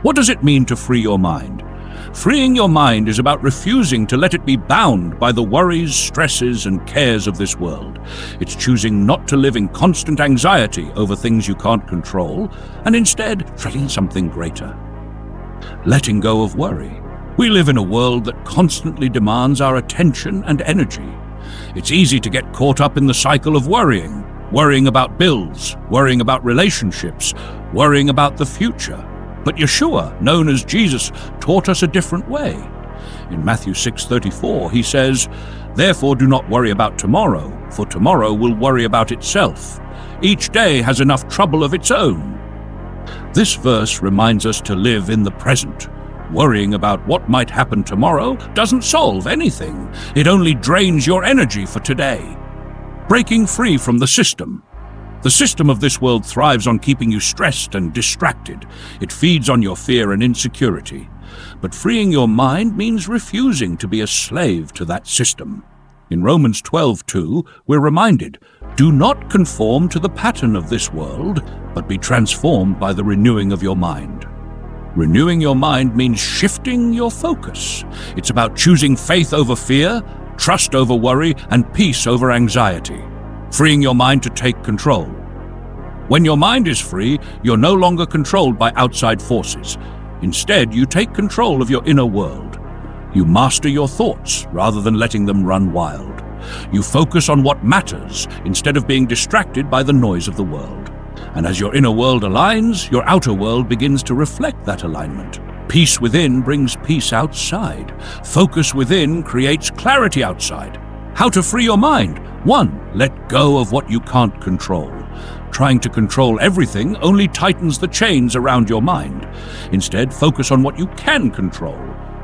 What does it mean to free your mind? Freeing your mind is about refusing to let it be bound by the worries, stresses, and cares of this world. It's choosing not to live in constant anxiety over things you can't control, and instead treading something greater. Letting go of worry. We live in a world that constantly demands our attention and energy. It's easy to get caught up in the cycle of worrying about bills, worrying about relationships, worrying about the future. But Yahshua, known as Jesus, taught us a different way. In Matthew 6:34, he says, "Therefore do not worry about tomorrow, for tomorrow will worry about itself. Each day has enough trouble of its own." This verse reminds us to live in the present. Worrying about what might happen tomorrow doesn't solve anything. It only drains your energy for today. Breaking free from the system. The system of this world thrives on keeping you stressed and distracted. It feeds on your fear and insecurity. But freeing your mind means refusing to be a slave to that system. In Romans 12:2, we're reminded, "Do not conform to the pattern of this world, but be transformed by the renewing of your mind." Renewing your mind means shifting your focus. It's about choosing faith over fear, trust over worry, and peace over anxiety. Freeing your mind to take control. When your mind is free, you're no longer controlled by outside forces. Instead, you take control of your inner world. You master your thoughts rather than letting them run wild. You focus on what matters instead of being distracted by the noise of the world. And as your inner world aligns, your outer world begins to reflect that alignment. Peace within brings peace outside. Focus within creates clarity outside. How to free your mind? 1. Let go of what you can't control. Trying to control everything only tightens the chains around your mind. Instead, focus on what you can control: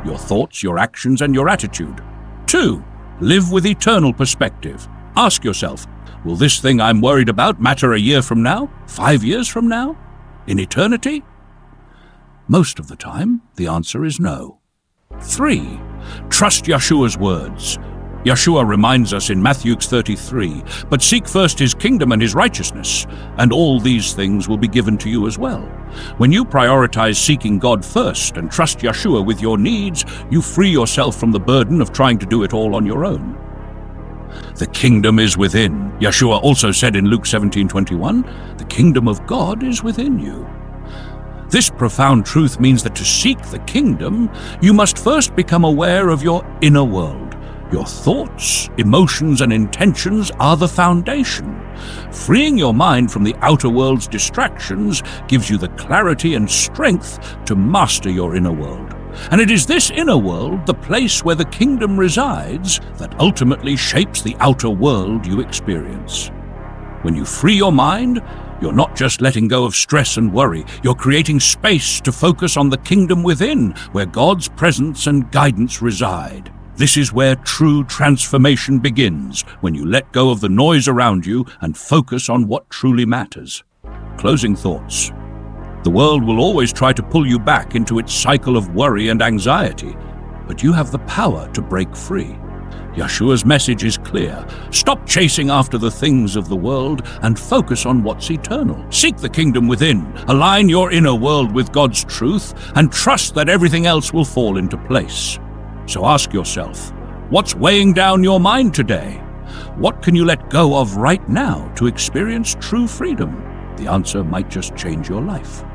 your thoughts, your actions, and your attitude. 2. Live with eternal perspective. Ask yourself, will this thing I'm worried about matter a year from now? 5 years from now? In eternity? Most of the time, the answer is no. 3. Trust Yahshua's words. Yahshua reminds us in Matthew 33, "But seek first his kingdom and his righteousness, and all these things will be given to you as well." When you prioritize seeking God first and trust Yahshua with your needs, you free yourself from the burden of trying to do it all on your own. The kingdom is within. Yahshua also said in Luke 17:21, "The kingdom of God is within you." This profound truth means that to seek the kingdom, you must first become aware of your inner world. Your thoughts, emotions, and intentions are the foundation. Freeing your mind from the outer world's distractions gives you the clarity and strength to master your inner world. And it is this inner world, the place where the kingdom resides, that ultimately shapes the outer world you experience. When you free your mind, you're not just letting go of stress and worry. You're creating space to focus on the kingdom within, where God's presence and guidance reside. This is where true transformation begins, when you let go of the noise around you and focus on what truly matters. Closing thoughts. The world will always try to pull you back into its cycle of worry and anxiety, but you have the power to break free. Yahshua's message is clear. Stop chasing after the things of the world and focus on what's eternal. Seek the kingdom within, align your inner world with God's truth, and trust that everything else will fall into place. So ask yourself, what's weighing down your mind today? What can you let go of right now to experience true freedom? The answer might just change your life.